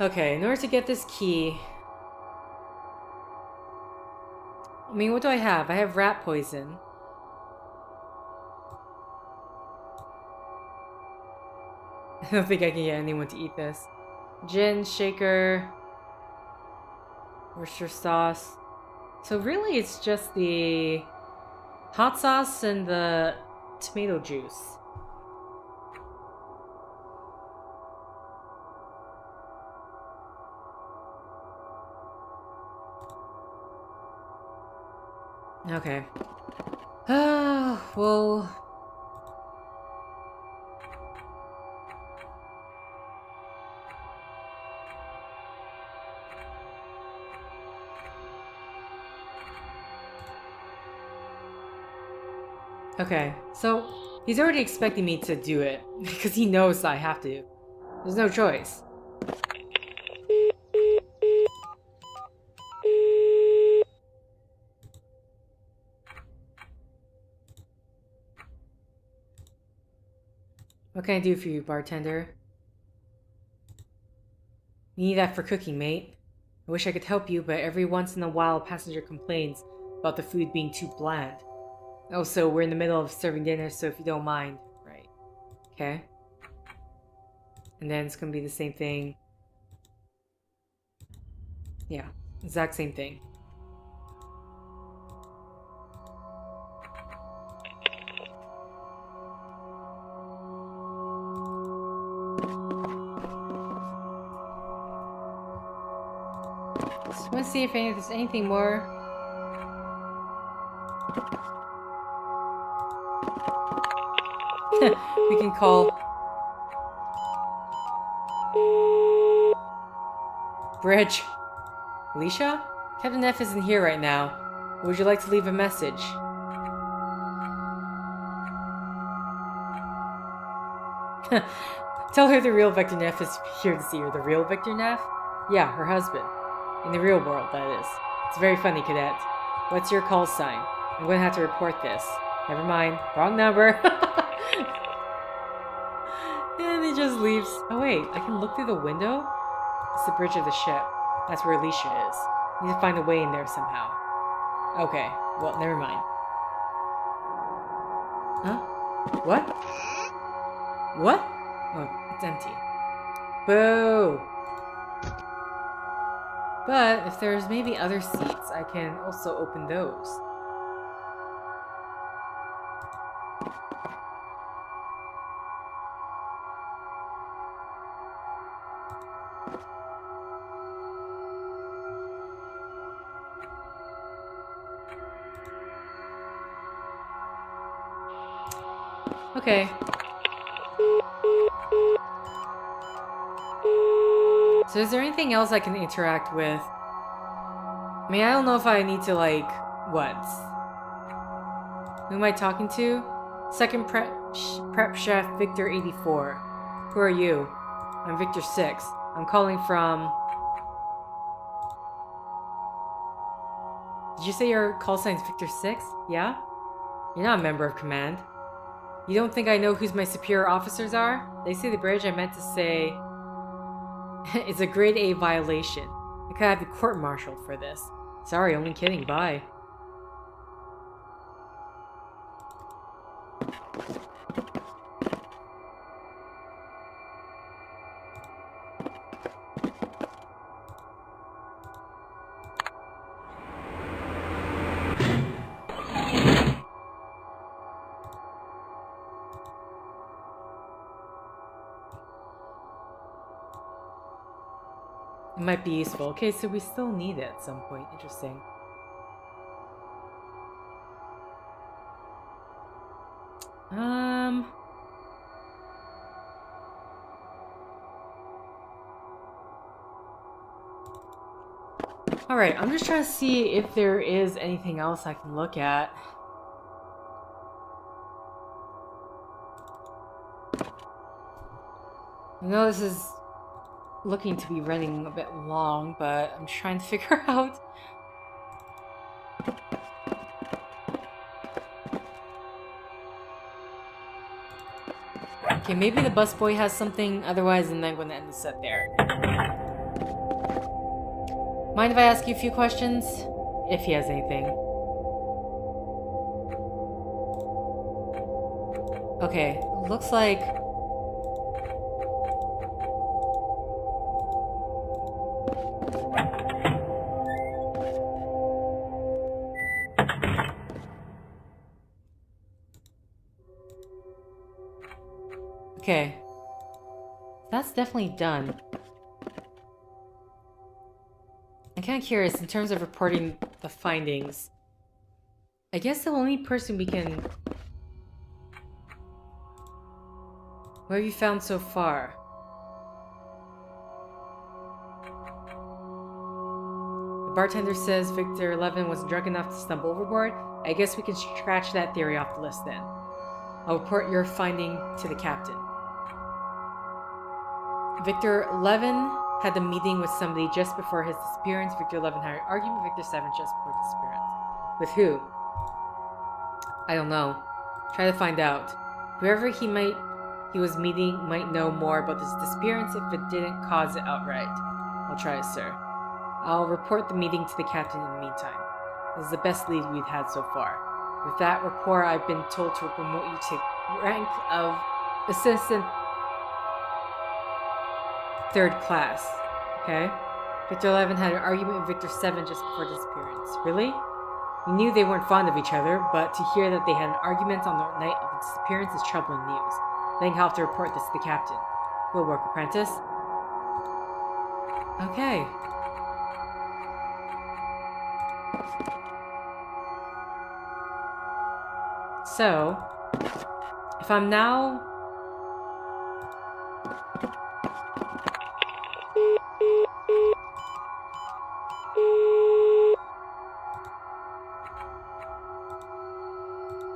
Okay, in order to get this key... I mean, what do I have? I have rat poison. I don't think I can get anyone to eat this. Gin, shaker... Worcester sauce. So really it's just the hot sauce and the tomato juice. Okay. Well... Okay, so he's already expecting me to do it, because he knows I have to. There's no choice. What can I do for you, bartender? You need that for cooking, mate. I wish I could help you, but every once in a while a passenger complains about the food being too bland. Also, we're in the middle of serving dinner, so if you don't mind. Right. Okay. And then it's gonna be the same thing. Yeah, exact same thing. Just want to see if there's anything more. We can call Bridge. Alicia? Captain F isn't here right now. Would you like to leave a message? Tell her the real Vector Neff is here to see her. The real Vector Neff? Yeah, her husband. In the real world, that is. It's very funny, cadet. What's your call sign? I'm going to have to report this. Never mind. Wrong number. And he just leaves. Oh wait, I can look through the window? It's the bridge of the ship. That's where Alicia is. Need to find a way in there somehow. Okay, well, never mind. Huh? What? What? Oh, it's empty. Boo! But if there's maybe other seats, I can also open those. Okay. So is there anything else I can interact with? I mean, I don't know if I need to, like, what? Who am I talking to? Second prep chef Victor 84. Who are you? I'm Victor 6. I'm calling from... Did you say your call sign's Victor 6? Yeah? You're not a member of command. You don't think I know who my superior officers are? They say the bridge. I meant to say... It's a grade A violation. I could have the court-martialed for this. Sorry, only kidding. Bye. It might be useful. Okay, so we still need it at some point. Interesting. Alright, I'm just trying to see if there is anything else I can look at. I know this is looking to be running a bit long, but I'm trying to figure out. Okay, maybe the busboy has something, otherwise I'm not going to end the set there. Mind if I ask you a few questions? If he has anything. Okay, looks like... Okay. That's definitely done. I'm kind of curious in terms of reporting the findings. I guess the only person we can... What have you found so far? The bartender says Victor 11 was drunk enough to stumble overboard. I guess we can scratch that theory off the list then. I'll report your finding to the captain. Victor 11 had a meeting with somebody just before his disappearance. Victor 11 had an argument with Victor 7 just before his disappearance. With who? I don't know. Try to find out. Whoever he was meeting might know more about this disappearance if it didn't cause it outright. I'll try it, sir. I'll report the meeting to the captain in the meantime. This is the best lead we've had so far. With that report, I've been told to promote you to rank of assistant 3rd class. Okay? Victor 11 had an argument with Victor 7 just before disappearance. Really? We knew they weren't fond of each other, but to hear that they had an argument on the night of the disappearance is troubling news. Then you'll have to report this to the captain. Good work, apprentice. Okay. So, if I'm now...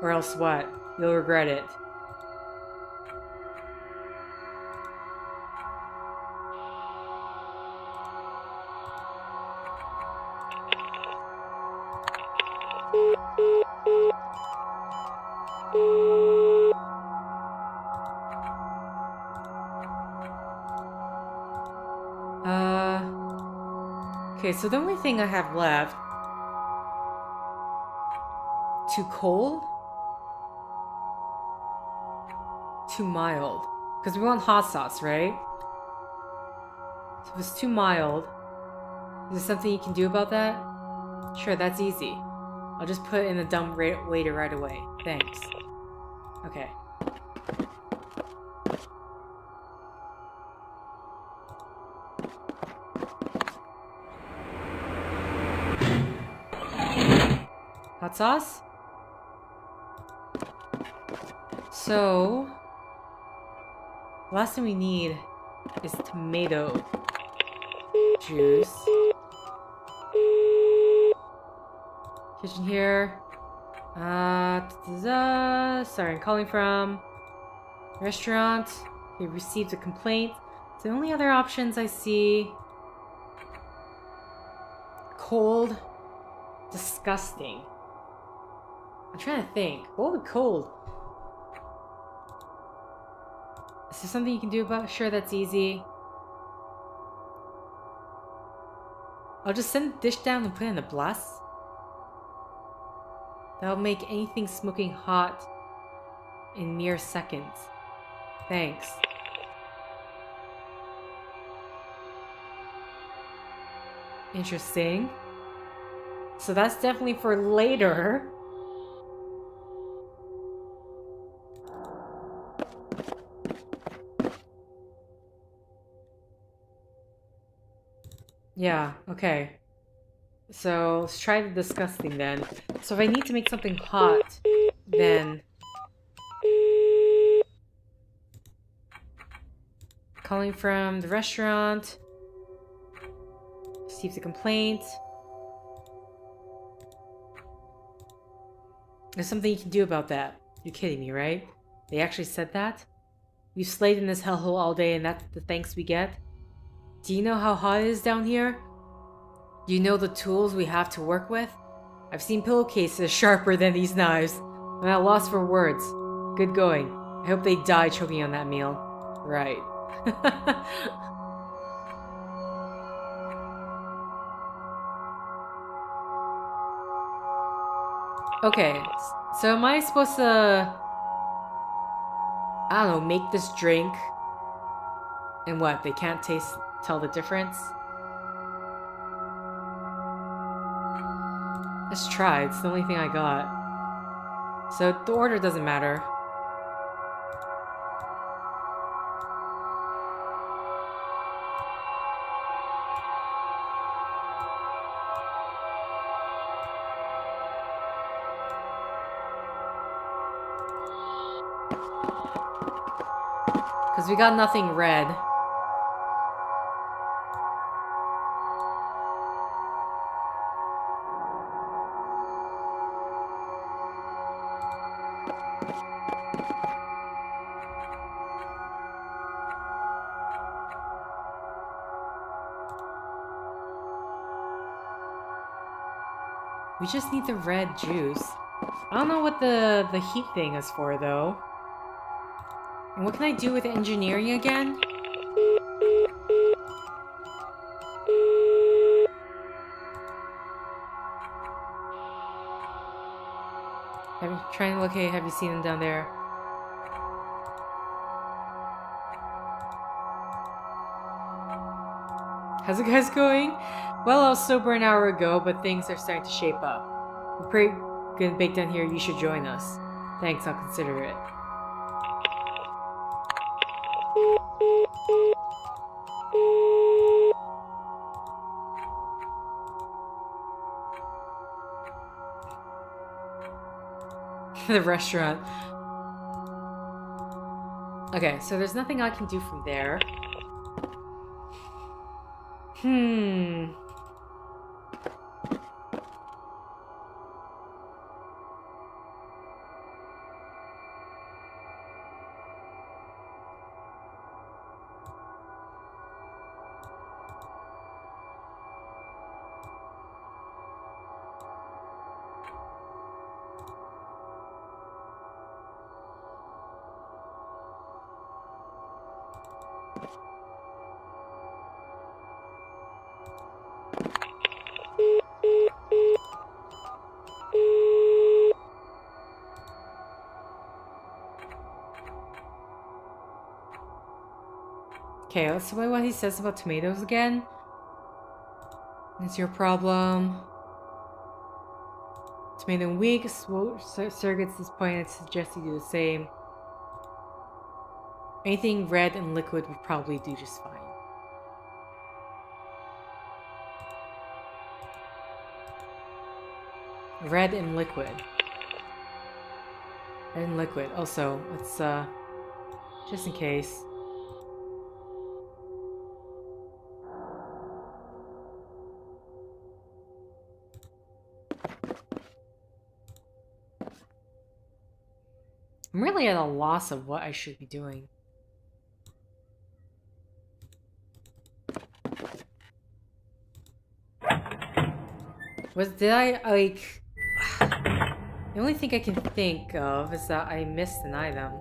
Or else what? You'll regret it. Okay, so the only thing I have left... Too cold? Too mild. Because we want hot sauce, right? So if it's too mild, is there something you can do about that? Sure, that's easy. I'll just put it in the dump waiter right away. Thanks. Okay. Hot sauce? So... last thing we need is tomato juice. Kitchen here. Sorry, I'm calling from restaurant. We received a complaint. So the only other options I see... cold. Disgusting. I'm trying to think. What would cold? Is there something you can do about it? Sure, that's easy. I'll just send the dish down and put it in a blast. That'll make anything smoking hot in mere seconds. Thanks. Interesting. So that's definitely for later. Yeah, okay. So let's try the disgusting then. So if I need to make something hot, then... calling from the restaurant. Received a complaint. There's something you can do about that. You're kidding me, right? They actually said that? We've slaved in this hellhole all day and that's the thanks we get? Do you know how hot it is down here? Do you know the tools we have to work with? I've seen pillowcases sharper than these knives. I'm at a loss for words. Good going. I hope they die choking on that meal. Right. Okay, so am I supposed to, I don't know, make this drink? And what, they can't tell the difference? Let's try, it's the only thing I got. So the order doesn't matter. Because we got nothing red. We just need the red juice. I don't know what the heat thing is for, though. And what can I do with engineering again? Trying to locate, have you seen them down there? How's it guys going? Well, I was sober an hour ago, but things are starting to shape up. We're pretty good baked down here, you should join us. Thanks, I'll consider it. The restaurant. Okay, so there's nothing I can do from there. Okay, let's see what he says about tomatoes again. It's your problem. Tomato weak, surrogates disappointed, suggest you do the same. Anything red and liquid would probably do just fine. Red and liquid. Red and liquid. Also, let's, just in case. I'm really at a loss of what I should be doing. Did I, like... The only thing I can think of is that I missed an item.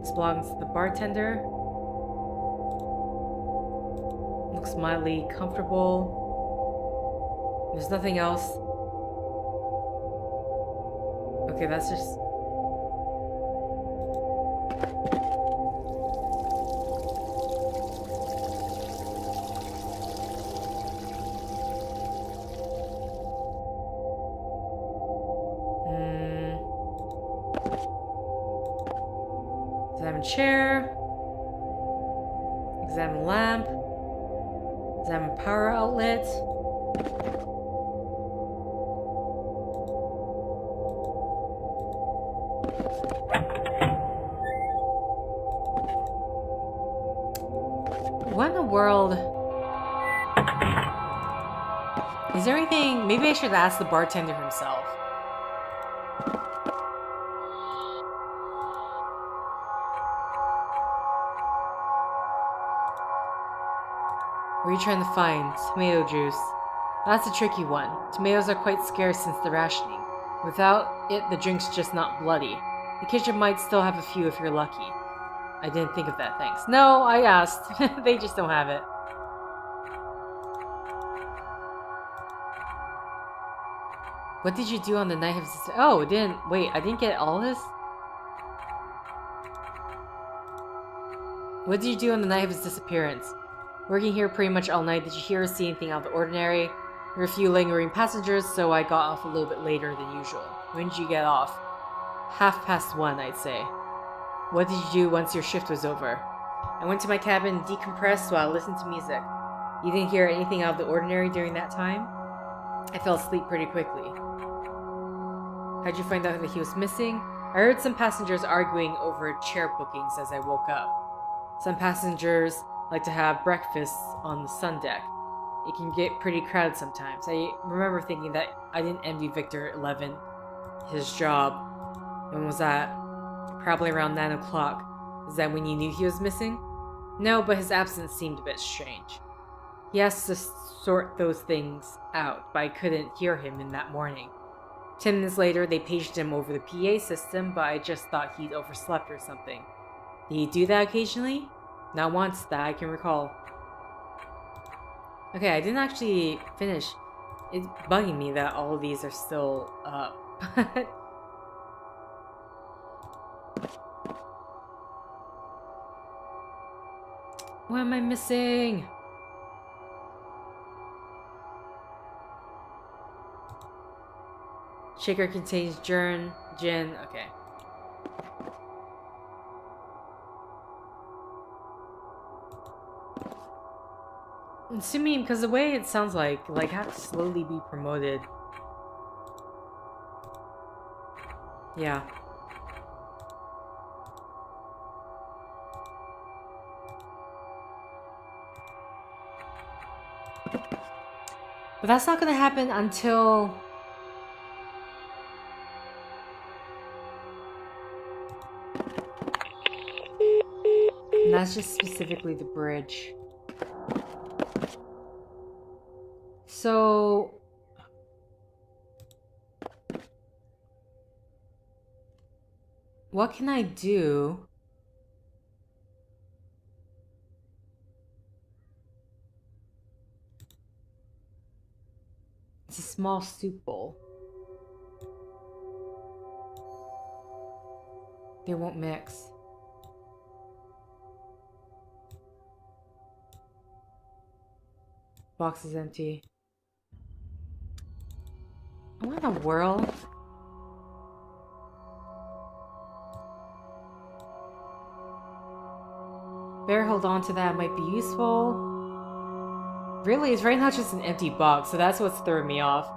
This belongs to the bartender. Looks mildly comfortable. There's nothing else. Okay, that's just... Examine chair. Examine lamp. Examine power outlet. What in the world? Is there anything... Maybe I should ask the bartender himself. What are you trying to find? Tomato juice. That's a tricky one. Tomatoes are quite scarce since the rationing. Without it, the drink's just not bloody. The kitchen might still have a few if you're lucky. I didn't think of that, thanks. No, I asked. They just don't have it. What did you do on the night of his... Oh, wait, I didn't get all this? What did you do on the night of his disappearance? Working here pretty much all night. Did you hear or see anything out of the ordinary? There were a few lingering passengers, so I got off a little bit later than usual. When did you get off? 1:30, I'd say. What did you do once your shift was over? I went to my cabin and decompressed while I listened to music. You didn't hear anything out of the ordinary during that time? I fell asleep pretty quickly. How'd you find out that he was missing? I heard some passengers arguing over chair bookings as I woke up. Some passengers like to have breakfast on the sun deck. It can get pretty crowded sometimes. I remember thinking that I didn't envy Victor 11 his job. When was that? Probably around 9 o'clock. Is that when you knew he was missing? No, but his absence seemed a bit strange. He has to sort those things out, but I couldn't hear him in that morning. 10 minutes later, they paged him over the PA system, but I just thought he'd overslept or something. Did he do that occasionally? Not once that I can recall. Okay, I didn't actually finish. It's bugging me that all of these are still up. What am I missing? Shaker contains gin. Okay. Assuming, because the way it sounds like I have to slowly be promoted. Yeah. But that's not gonna happen until... And that's just specifically the bridge. So... what can I do? It's a small soup bowl. They won't mix. Box is empty. What in the world? Better hold on to that, might be useful. Really, it's right now just an empty box, so that's what's throwing me off.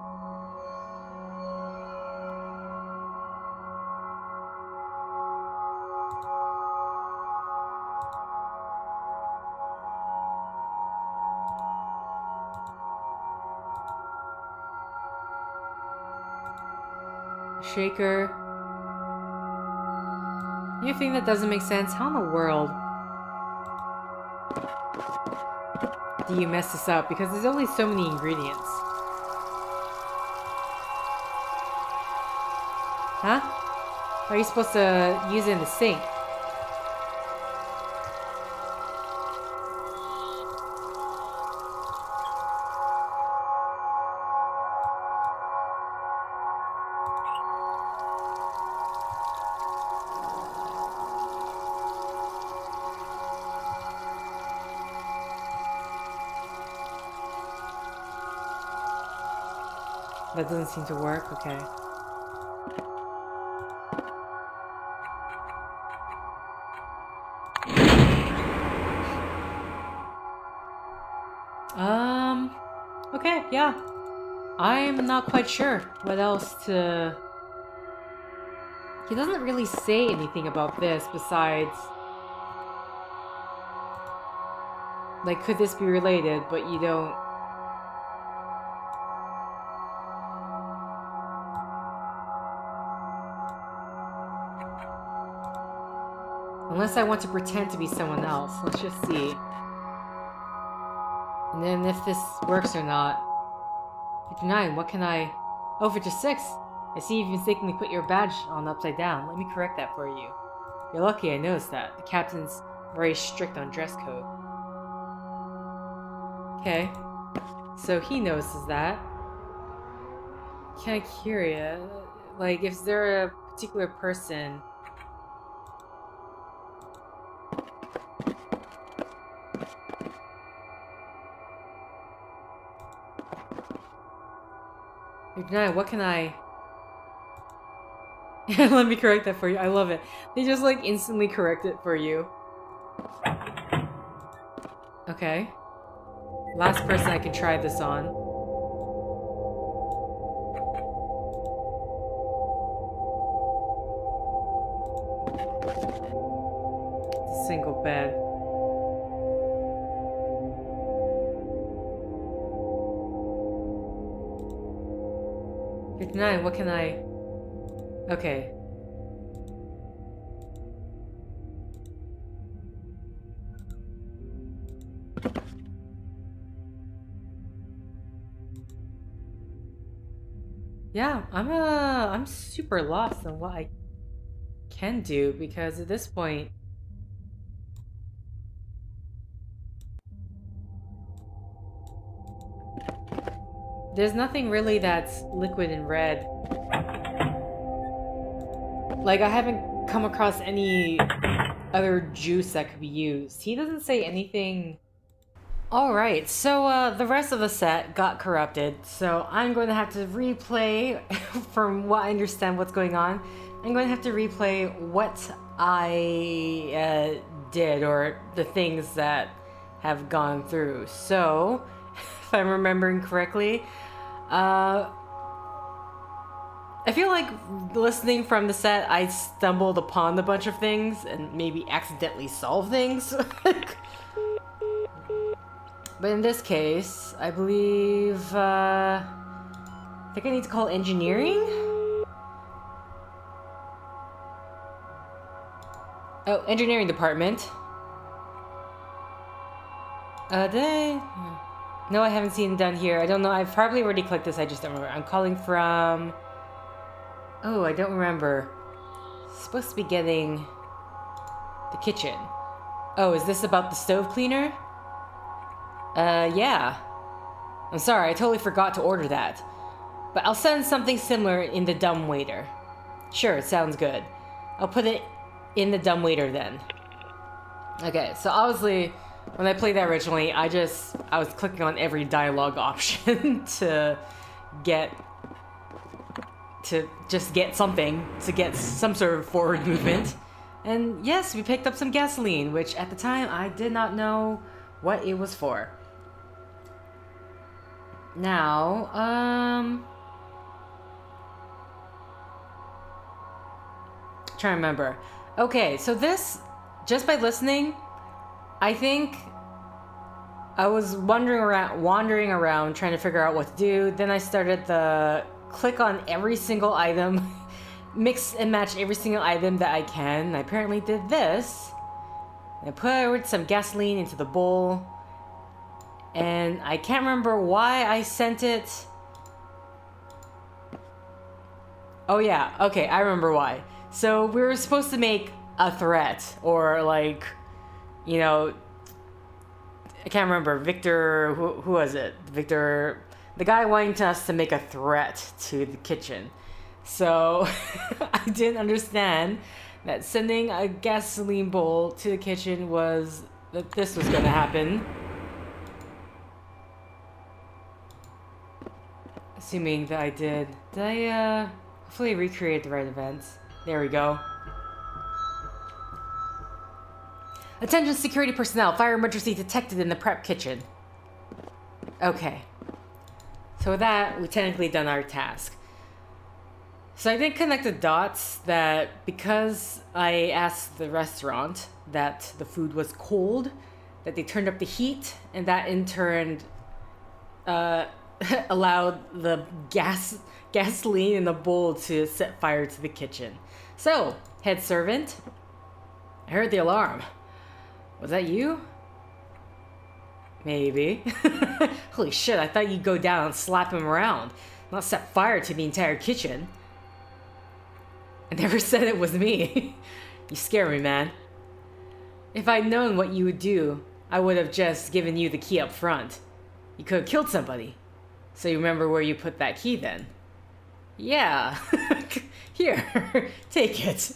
Shaker. You think that doesn't make sense? How in the world do you mess this up? Because there's only so many ingredients. Huh? How are you supposed to use it in the sink? That doesn't seem to work, okay. Okay, yeah. I'm not quite sure what else to... He doesn't really say anything about this besides... like, could this be related, but you don't... Unless I want to pretend to be someone else. Let's just see. And then if this works or not. 59, what can I... Oh, 56! I see you've mistakenly put your badge on upside down. Let me correct that for you. You're lucky I noticed that. The captain's very strict on dress code. Okay. So he notices that. kind of curious. Like, is there a particular person? Ignite, what can I... Let me correct that for you. I love it. They just, like, instantly correct it for you. Okay. Last person I can try this on. Single bed. Ignite, what can I... Okay. Yeah, I'm super lost on what I can do, because at this point there's nothing really that's liquid and red. Like, I haven't come across any other juice that could be used. He doesn't say anything. Alright, so the rest of the set got corrupted, so I'm going to have to replay, from what I understand what's going on, I'm going to have to replay what I did, or the things that have gone through. So, if I'm remembering correctly, I feel like listening from the set, I stumbled upon a bunch of things and maybe accidentally solved things. But in this case, I believe, I think I need to call engineering? Oh, engineering department. Did I? No, I haven't seen it done here. I don't know. I've probably already clicked this. I just don't remember. I'm calling from... Oh, I don't remember. Supposed to be getting the kitchen. Oh, is this about the stove cleaner? Yeah. I'm sorry, I totally forgot to order that. But I'll send something similar in the dumbwaiter. Sure, sounds good. I'll put it in the dumbwaiter then. Okay, so obviously, when I played that originally, I was clicking on every dialogue option to just get something, to get some sort of forward movement. And yes, we picked up some gasoline, which at the time I did not know what it was for. Now, trying to remember. Okay, so this, just by listening, I think I was wandering around trying to figure out what to do. Then I started the click on every single item, mix and match every single item that I can. I apparently did this. I poured some gasoline into the bowl, and I can't remember why I sent it. Oh yeah, okay, I remember why. So we were supposed to make a threat, or like, you know, I can't remember, Victor, who was it? Victor, the guy wanting us to make a threat to the kitchen. So I didn't understand that sending a gasoline bowl to the kitchen was, that this was gonna happen. Assuming that I did. Did I, hopefully recreate the right events? There we go. Attention security personnel, fire emergency detected in the prep kitchen. Okay. So with that, we technically done our task. So I did connect the dots that because I asked the restaurant that the food was cold, that they turned up the heat, and that in turn allowed the gasoline in the bowl to set fire to the kitchen. So, head servant, I heard the alarm. Was that you? Maybe. Holy shit, I thought you'd go down and slap him around, not set fire to the entire kitchen. I never said it was me. You scare me, man. If I'd known what you would do, I would have just given you the key up front. You could have killed somebody. So you remember where you put that key then? Yeah. Here, take it.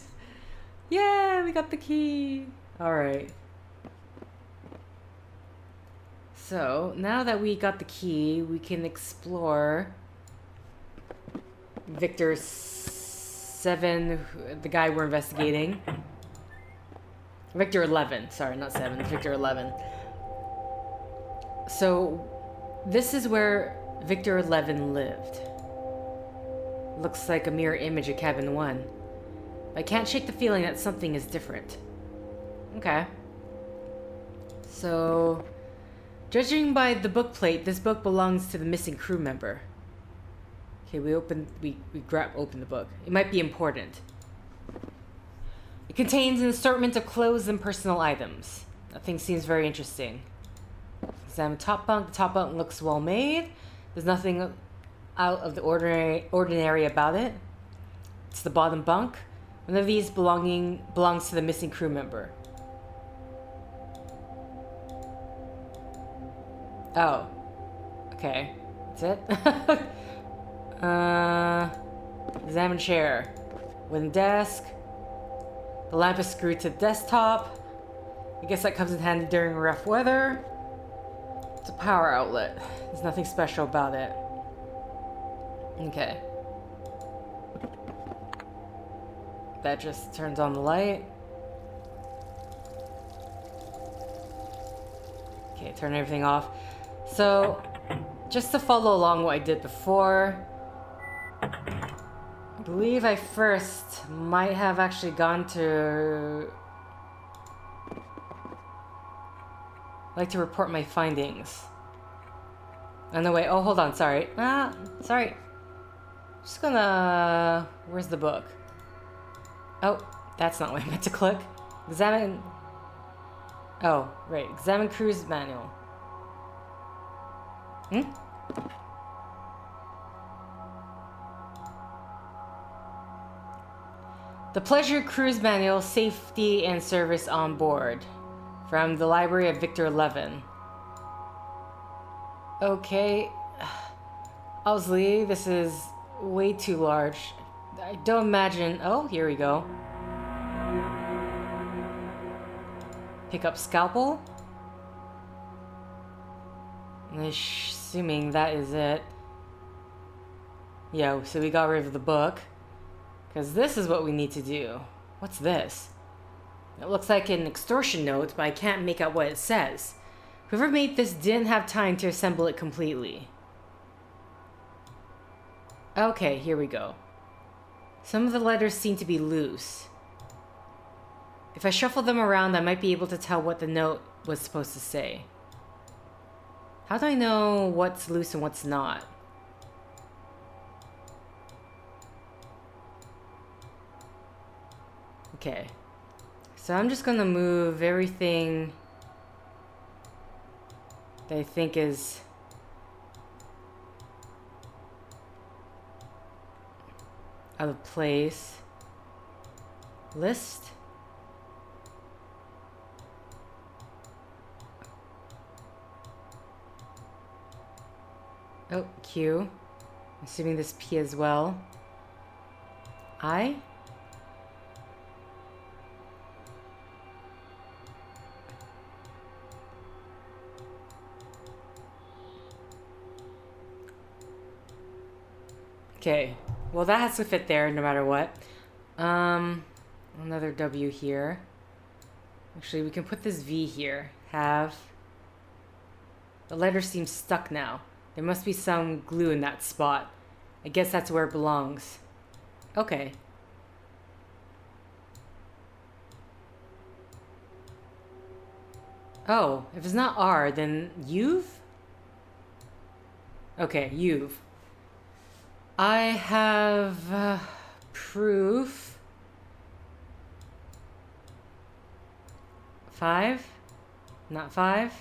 Yeah, we got the key. Alright. So, now that we got the key, we can explore Victor 7, the guy we're investigating. Victor 11, sorry, not 7, Victor 11. So, this is where Victor 11 lived. Looks like a mirror image of Cabin 1. I can't shake the feeling that something is different. Okay. So, judging by the book plate, this book belongs to the missing crew member. Okay, we open the book. It might be important. It contains an assortment of clothes and personal items. That thing seems very interesting. Examine top bunk. The top bunk looks well made. There's nothing out of the ordinary about it. It's the bottom bunk. One of these belongs to the missing crew member. Oh. Okay. That's it? Examine chair. Wooden desk. The lamp is screwed to the desktop. I guess that comes in handy during rough weather. It's a power outlet. There's nothing special about it. Okay. That just turns on the light. Okay, turn everything off. So, just to follow along what I did before, I believe I first might have actually gone to... I'd like to report my findings. On the way, oh, hold on, sorry. Sorry. Just gonna... Where's the book? Oh, that's not what I meant to click. Examine... Oh, right. Examine cruise manual. The Pleasure Cruise Manual, Safety and Service on Board. From the Library of Victor 11. Okay. Owsley, this is way too large. I don't imagine... Oh, here we go. Pick up scalpel. I'm assuming that is it. Yo, so we got rid of the book. Because this is what we need to do. What's this? It looks like an extortion note, but I can't make out what it says. Whoever made this didn't have time to assemble it completely. Okay, here we go. Some of the letters seem to be loose. If I shuffle them around, I might be able to tell what the note was supposed to say. How do I know what's loose and what's not? Okay. So I'm just gonna move everything that I think is out of place. List. Oh, Q. I'm assuming this P as well. I. Okay, well that has to fit there no matter what. Another W here. Actually, we can put this V here. Have. The letter seems stuck now. There must be some glue in that spot. I guess that's where it belongs. Okay. Oh, if it's not R, then you've? Okay, you've. I have proof. 5? Not 5?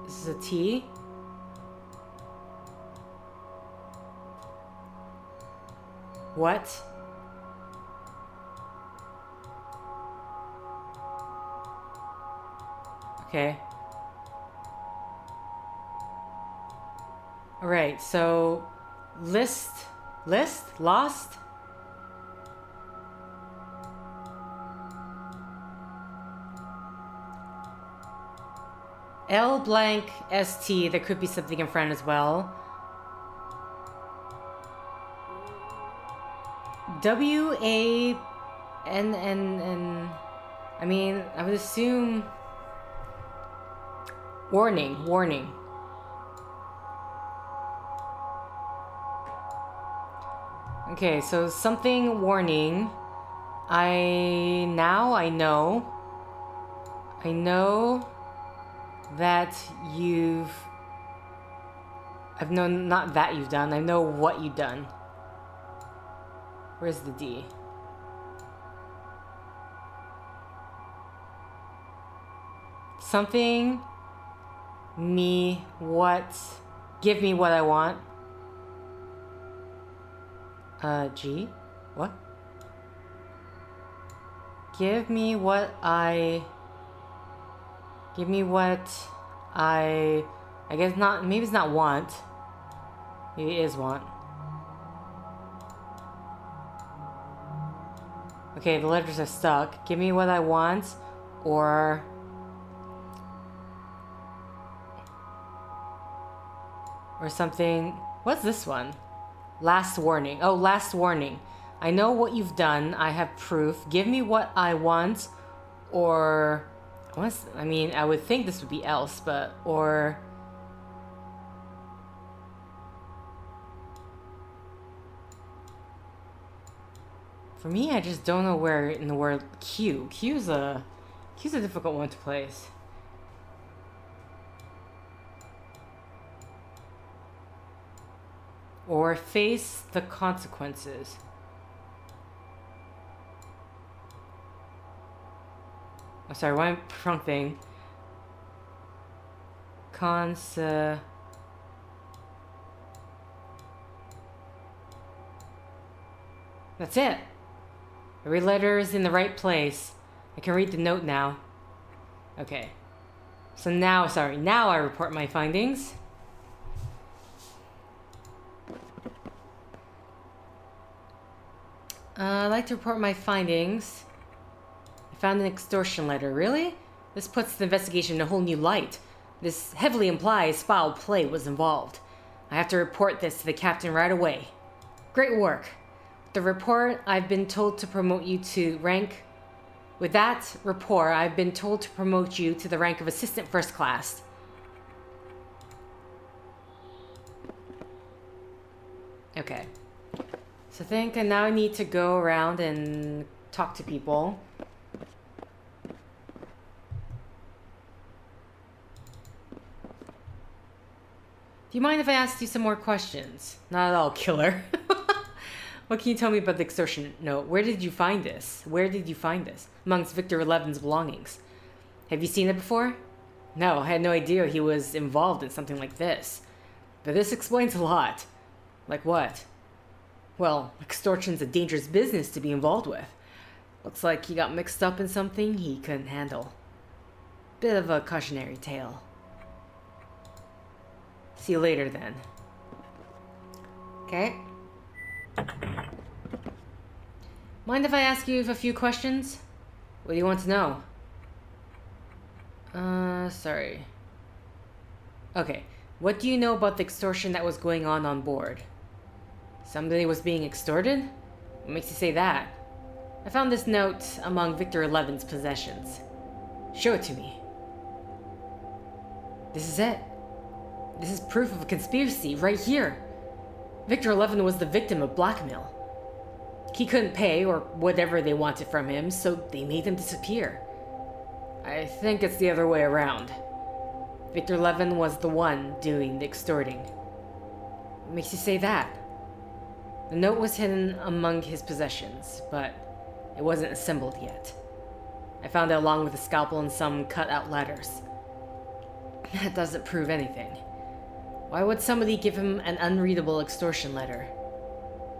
This is a T. What? Okay. Alright, so... List? Lost? L blank ST, there could be something in front as well. WANNN. I mean, I would assume... Warning. Okay, so something warning. I know that I've known, not that you've done, I know what you've done. Where's the D? Something, me, what, give me what I want. G? What? Give me what I guess not, maybe it's not want. Maybe it is want. Okay, the letters are stuck. Give me what I want, or something. What's this one? Last warning. Oh, last warning. I know what you've done. I have proof. Give me what I want, or I mean, I would think this would be else, but or for me, I just don't know where in the word Q. Q's a difficult one to place. Or face the consequences. Oh, sorry, wrong thing. That's it. Every letter is in the right place. I can read the note now. Okay. So now I report my findings. I'd like to report my findings. I found an extortion letter. Really? This puts the investigation in a whole new light. This heavily implies foul play was involved. I have to report this to the captain right away. Great work. With the report, I've been told to promote you to rank... With that report, I've been told to promote you to the rank of Assistant First Class. Okay. So I think I now need to go around and talk to people. Do you mind if I ask you some more questions? Not at all, killer. What can you tell me about the extortion note? Where did you find this? Amongst Victor 11's belongings. Have you seen it before? No, I had no idea he was involved in something like this. But this explains a lot. Like what? Well, extortion's a dangerous business to be involved with. Looks like he got mixed up in something he couldn't handle. Bit of a cautionary tale. See you later then. Okay. Mind if I ask you a few questions? What do you want to know? Sorry. Okay. What do you know about the extortion that was going on board? Somebody was being extorted? What makes you say that? I found this note among Victor 11's possessions. Show it to me. This is it. This is proof of a conspiracy right here. Victor 11 was the victim of blackmail. He couldn't pay or whatever they wanted from him, so they made him disappear. I think it's the other way around. Victor 11 was the one doing the extorting. What makes you say that? The note was hidden among his possessions, but it wasn't assembled yet. I found it along with a scalpel and some cut-out letters. That doesn't prove anything. Why would somebody give him an unreadable extortion letter?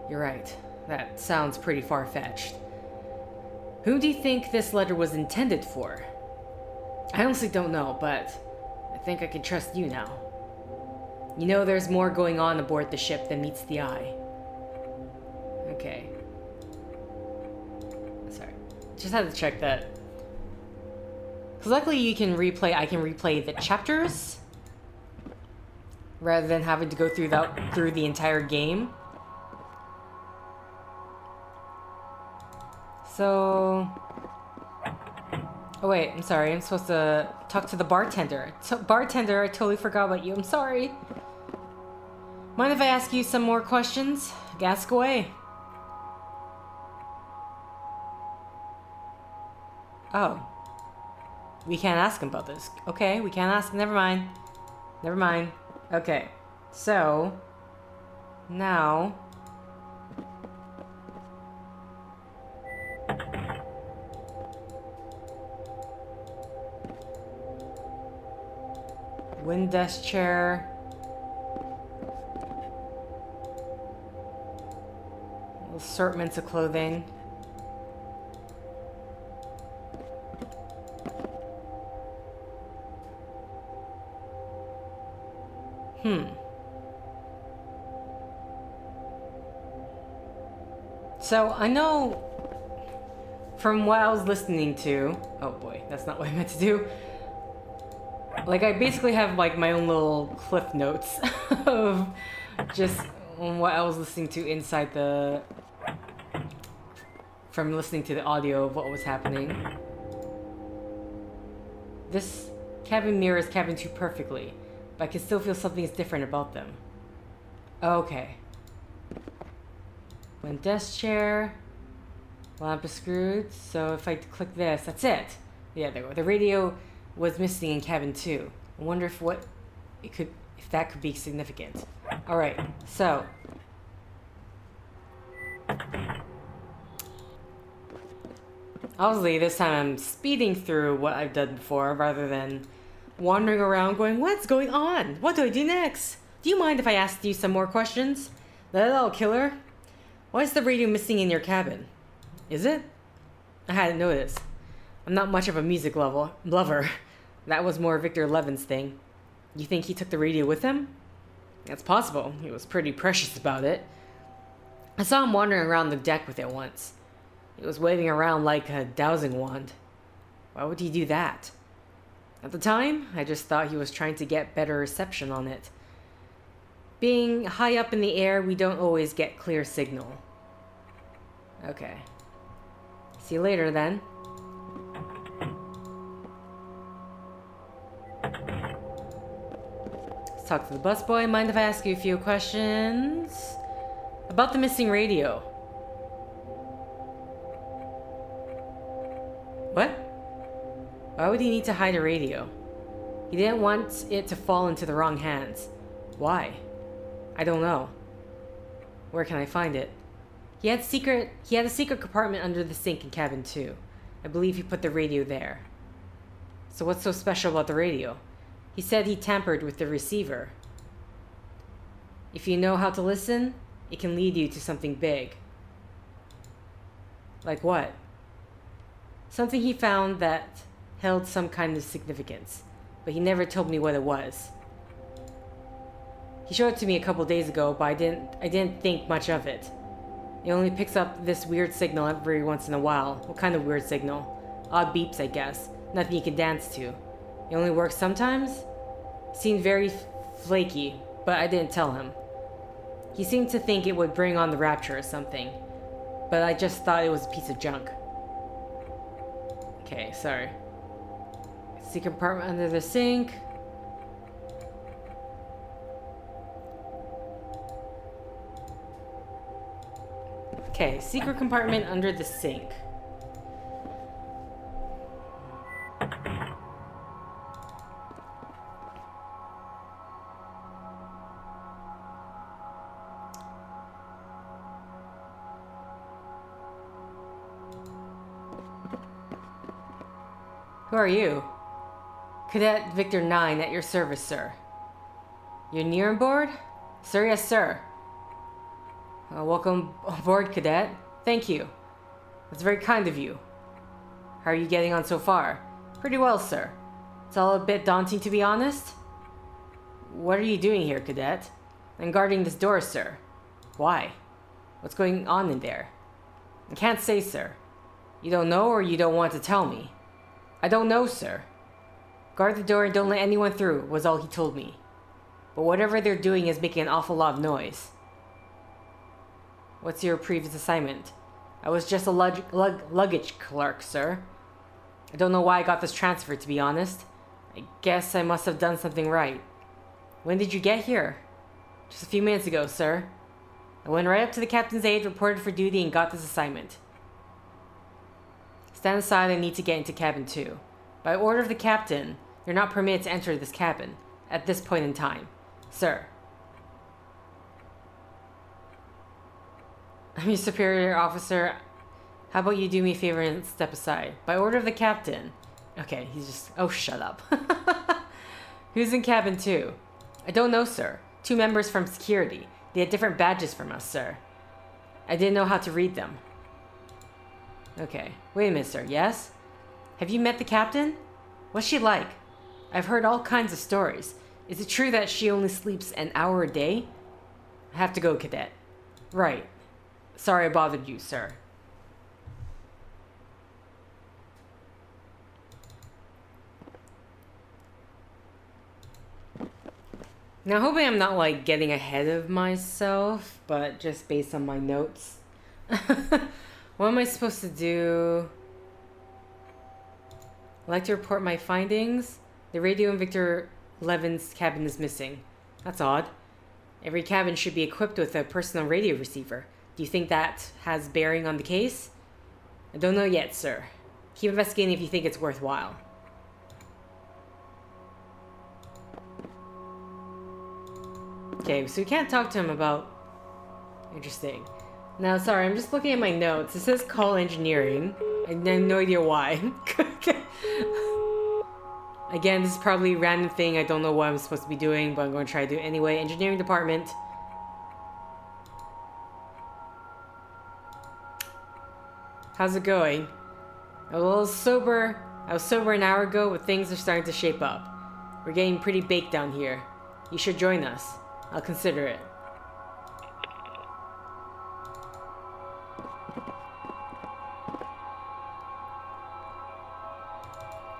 You're right. That sounds pretty far-fetched. Whom do you think this letter was intended for? I honestly don't know, but I think I can trust you now. You know there's more going on aboard the ship than meets the eye. Okay. Sorry. Just had to check that. Because luckily I can replay the chapters rather than having to go through the entire game. So... Oh wait, I'm sorry. I'm supposed to talk to the bartender. Bartender, I totally forgot about you. I'm sorry. Mind if I ask you some more questions? Ask away. Oh. We can't ask him about this. Okay, we can't ask. Never mind. Never mind. Okay. So... Now... Wind desk chair. Assortments of clothing. So, I know from what I was listening to... Oh boy, that's not what I meant to do. Like, I basically have, like, my own little cliff notes of just what I was listening to inside the... From listening to the audio of what was happening. This cabin mirrors cabin 2 perfectly, but I can still feel something is different about them. Okay. One desk chair. Lamp is screwed, so if I click this, that's it. Yeah, there we go. The radio was missing in cabin 2. I wonder if that could be significant. Alright, so. Obviously, this time I'm speeding through what I've done before rather than wandering around going, what's going on? What do I do next? Do you mind if I ask you some more questions? That little killer? Why is the radio missing in your cabin? Is it? I hadn't noticed. I'm not much of a music lover. That was more Victor Levin's thing. You think he took the radio with him? That's possible. He was pretty precious about it. I saw him wandering around the deck with it once. He was waving around like a dowsing wand. Why would he do that? At the time, I just thought he was trying to get better reception on it. Being high up in the air, we don't always get clear signal. Okay. See you later, then. Let's talk to the busboy. Mind if I ask you a few questions? About the missing radio. What? Why would he need to hide a radio? He didn't want it to fall into the wrong hands. Why? I don't know. Where can I find it? He had a secret compartment under the sink in cabin 2. I believe he put the radio there. So what's so special about the radio? He said he tampered with the receiver. If you know how to listen, it can lead you to something big. Like what? Something he found that held some kind of significance, but he never told me what it was. He showed it to me a couple days ago, but I didn't think much of it. It only picks up this weird signal every once in a while. What kind of weird signal? Odd beeps, I guess. Nothing you can dance to. It only works sometimes? It seemed very flaky, but I didn't tell him. He seemed to think it would bring on the rapture or something, but I just thought it was a piece of junk. Okay, sorry. Secret compartment under the sink. Okay, secret compartment under the sink. Who are you? Cadet Victor 9 at your service, sir. You're near on board? Sir, yes, sir. Welcome aboard, Cadet. Thank you. That's very kind of you. How are you getting on so far? Pretty well, sir. It's all a bit daunting, to be honest. What are you doing here, cadet? I'm guarding this door, sir. Why? What's going on in there? I can't say, sir. You don't know or you don't want to tell me? I don't know, sir. Guard the door and don't let anyone through, was all he told me. But whatever they're doing is making an awful lot of noise. What's your previous assignment? I was just a luggage clerk, sir. I don't know why I got this transfer, to be honest. I guess I must have done something right. When did you get here? Just a few minutes ago, sir. I went right up to the captain's aide, reported for duty, and got this assignment. Stand aside, I need to get into cabin 2. By order of the captain, you're not permitted to enter this cabin at this point in time. Sir. I'm your superior officer. How about you do me a favor and step aside? By order of the captain. Okay, he's just... Oh, shut up. Who's in cabin 2? I don't know, sir. 2 members from security. They had different badges from us, sir. I didn't know how to read them. Okay. Wait a minute, sir. Yes? Have you met the captain? What's she like? I've heard all kinds of stories. Is it true that she only sleeps an hour a day? I have to go, cadet. Right. Sorry I bothered you, sir. Now, hoping I'm not, like, getting ahead of myself, but just based on my notes. What am I supposed to do? I'd like to report my findings. The radio in Victor Levin's cabin is missing. That's odd. Every cabin should be equipped with a personal radio receiver. Do you think that has bearing on the case? I don't know yet, sir. Keep investigating if you think it's worthwhile. Okay, so we can't talk to him about... Interesting. Now, sorry, I'm just looking at my notes. It says call engineering. I have no idea why. Again, this is probably a random thing. I don't know what I'm supposed to be doing, but I'm going to try to do it anyway. Engineering department. How's it going? I was sober an hour ago, but things are starting to shape up. We're getting pretty baked down here. You should join us. I'll consider it.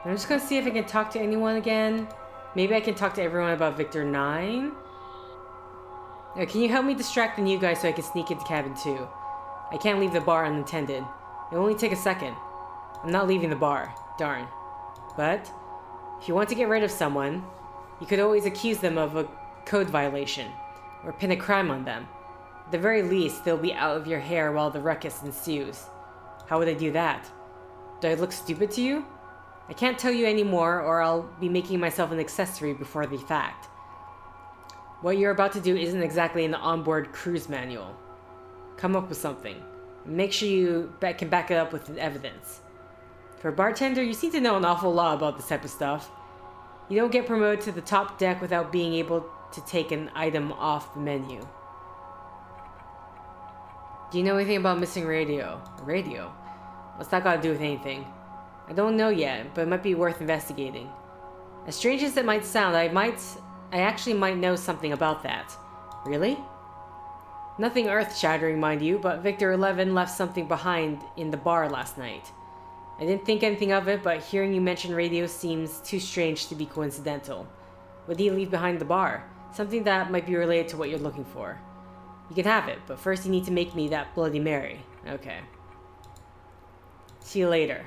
I'm just gonna see if I can talk to anyone again. Maybe I can talk to everyone about Victor 9. Can you help me distract the new guy so I can sneak into cabin 2? I can't leave the bar unattended. It'll only take a second. I'm not leaving the bar. Darn. But, if you want to get rid of someone, you could always accuse them of a code violation, or pin a crime on them. At the very least, they'll be out of your hair while the ruckus ensues. How would I do that? Do I look stupid to you? I can't tell you anymore, or I'll be making myself an accessory before the fact. What you're about to do isn't exactly an onboard cruise manual. Come up with something. Make sure you can back it up with evidence. For a bartender, you seem to know an awful lot about this type of stuff. You don't get promoted to the top deck without being able to take an item off the menu. Do you know anything about missing radio? Radio? What's that got to do with anything? I don't know yet, but it might be worth investigating. As strange as it might sound, I actually might know something about that. Really? Nothing earth-shattering, mind you, but Victor 11 left something behind in the bar last night. I didn't think anything of it, but hearing you mention radio seems too strange to be coincidental. What did he leave behind the bar? Something that might be related to what you're looking for. You can have it, but first you need to make me that Bloody Mary. Okay. See you later.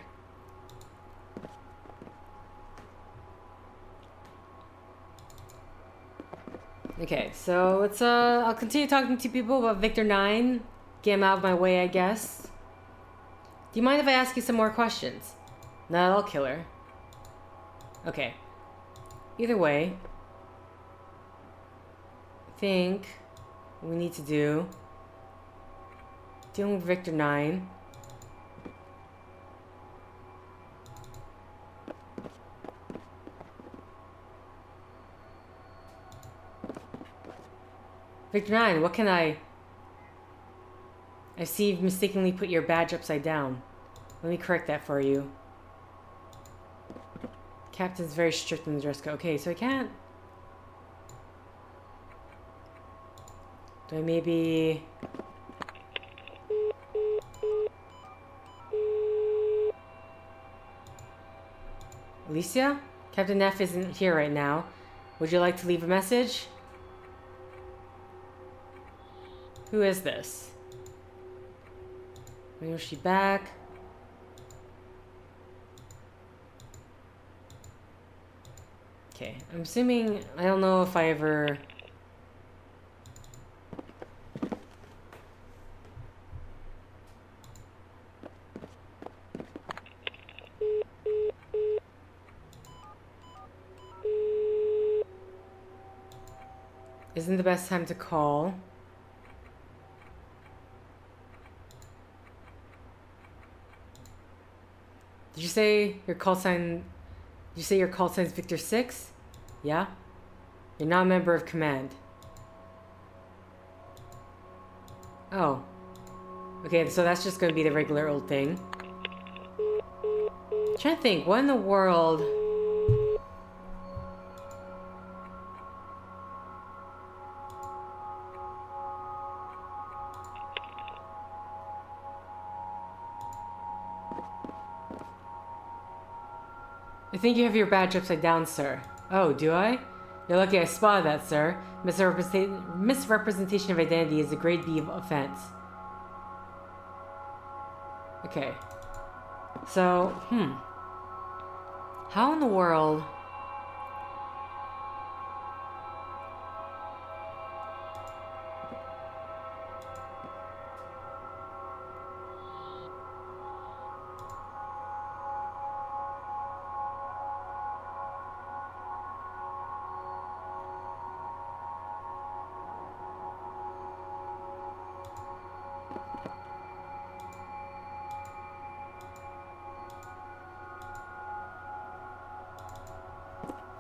Okay, so let's, I'll continue talking to people about Victor 9. Get him out of my way, I guess. Do you mind if I ask you some more questions? Not at all, killer. Okay. Either way, I think what we need to do, dealing with Victor 9. Victor 9, what can I see you've mistakenly put your badge upside down. Let me correct that for you. Captain's very strict in the dress code. Okay, so I can't... Do I maybe... Alicia? Captain F isn't here right now. Would you like to leave a message? Who is this? When was she back? Okay, I'm assuming... I don't know if I ever... Isn't the best time to call. Did you say your call sign... Did you say your call sign is Victor 6? Yeah? You're not a member of command. Oh. Okay, so that's just gonna be the regular old thing. I'm trying to think, what in the world... I think you have your badge upside down, sir. Oh, do I? You're lucky I spotted that, sir. Misrepresentation of identity is a grade B offense. Okay. So, how in the world...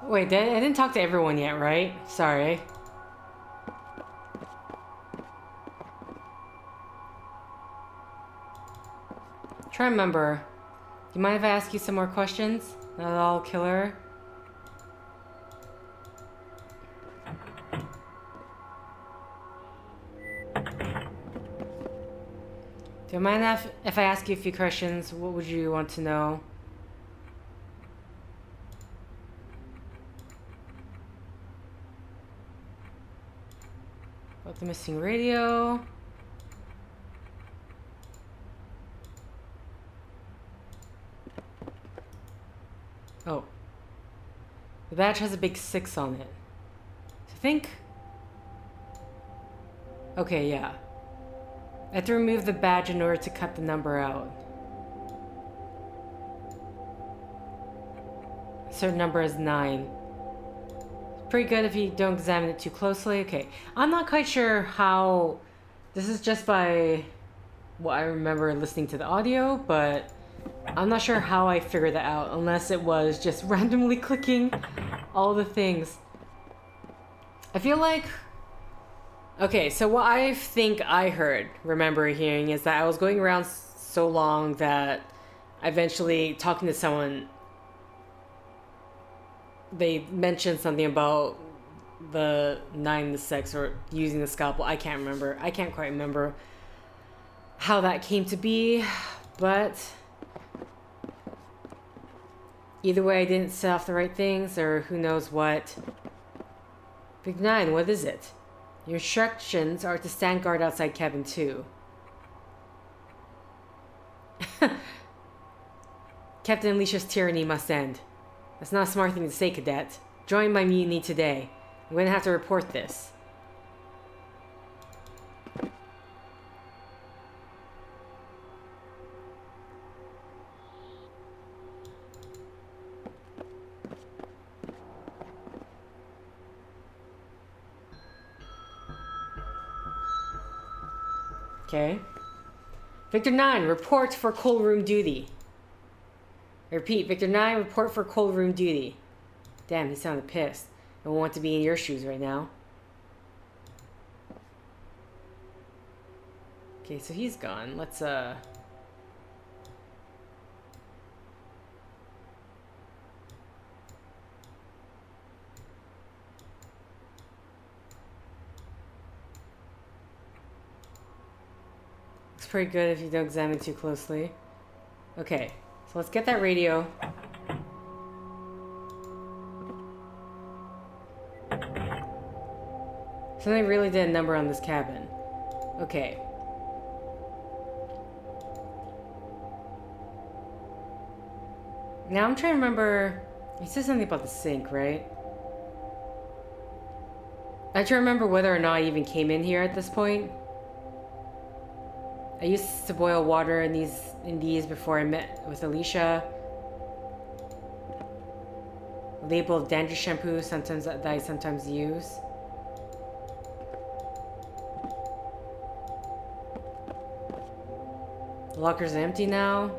Wait, I didn't talk to everyone yet, right? Sorry. Try to remember. Do you mind if I ask you some more questions? Not at all, killer. Do you mind if I ask you a few questions? What would you want to know? About the missing radio. Oh. The badge has a big 6 on it. I think... Okay, yeah. I have to remove the badge in order to cut the number out. A certain number is 9. Pretty good if you don't examine it too closely. Okay, I'm not quite sure how... This is just by what I remember listening to the audio, but I'm not sure how I figured that out, unless it was just randomly clicking all the things. I feel like... Okay, so what I think I remember hearing, is that I was going around so long that eventually talking to someone, they mentioned something about the 9 to 6 or using the scalpel. I can't remember. I can't quite remember how that came to be, but either way I didn't set off the right things, or who knows what. Big 9, what is it? Your instructions are to stand guard outside cabin 2. Captain Alicia's tyranny must end. That's not a smart thing to say, cadet. Join my mutiny today. I'm going to have to report this. Okay. Victor 9, report for cold room duty. I repeat, Victor 9, report for cold room duty. Damn, he sounded pissed. I don't want to be in your shoes right now. Okay, so he's gone. Let's, pretty good if you don't examine too closely. Okay, so let's get that radio. So they really did a number on this cabin. Okay. Now I'm trying to remember... He said something about the sink, right? I try to remember whether or not I even came in here at this point. I used to boil water in these before I met with Alicia. A label of dandruff shampoo that I sometimes use. The locker's empty now.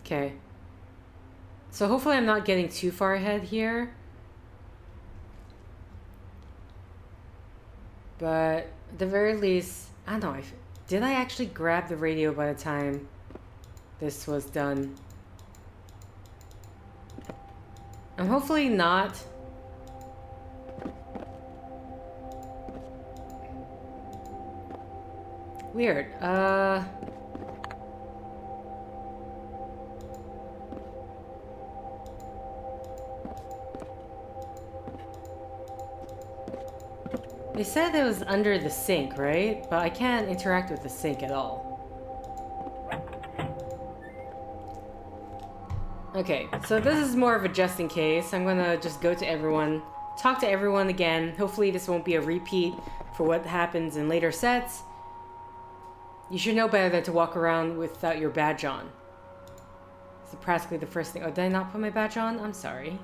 Okay. So hopefully I'm not getting too far ahead here. But at the very least, I don't know. Did I actually grab the radio by the time this was done? I'm hopefully not. Weird. They said it was under the sink, right? But I can't interact with the sink at all. Okay, so this is more of a just in case. I'm gonna just go to everyone, talk to everyone again. Hopefully this won't be a repeat for what happens in later sets. You should know better than to walk around without your badge on. It's practically the first thing. Oh, did I not put my badge on? I'm sorry.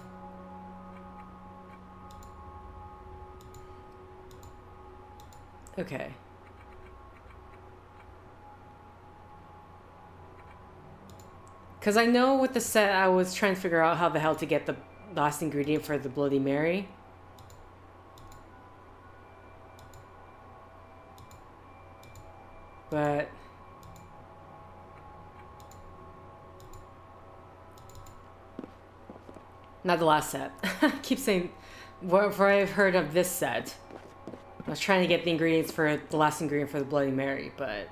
Okay. Because I know with the set, I was trying to figure out how the hell to get the last ingredient for the Bloody Mary. But... not the last set. I keep saying, whatever I've heard of this set. I was trying to get the ingredients for the last ingredient for the Bloody Mary, but...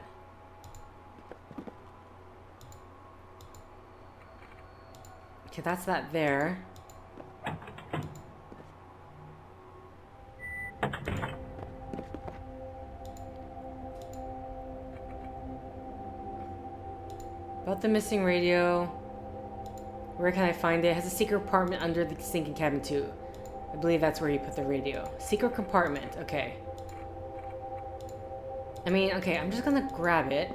okay, that's that there. About the missing radio. Where can I find it? It has a secret compartment under the sinking cabin too. I believe that's where you put the radio. Secret compartment, okay. I mean, okay, I'm just gonna grab it.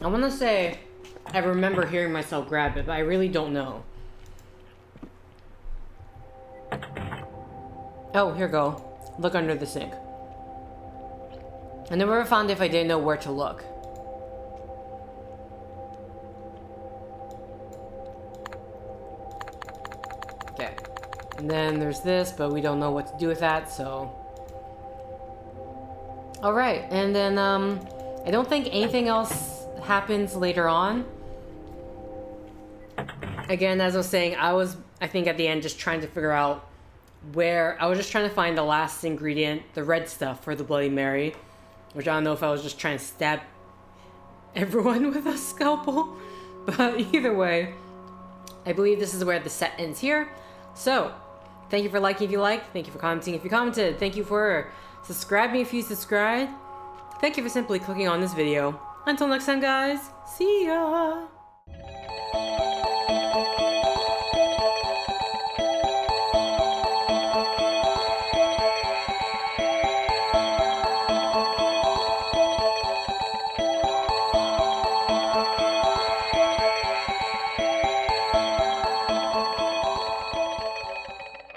I wanna say I remember hearing myself grab it, but I really don't know. Oh, here we go. Look under the sink. I never found it if I didn't know where to look. Okay. And then there's this, but we don't know what to do with that, so... alright, and then, I don't think anything else happens later on. Again, as I was saying, I think at the end just trying to figure out where... I was just trying to find the last ingredient, the red stuff for the Bloody Mary. Which I don't know if I was just trying to stab everyone with a scalpel. But either way, I believe this is where the set ends here. So, thank you for liking if you liked. Thank you for commenting if you commented. Thank you for subscribing if you subscribed. Thank you for simply clicking on this video. Until next time, guys. See ya!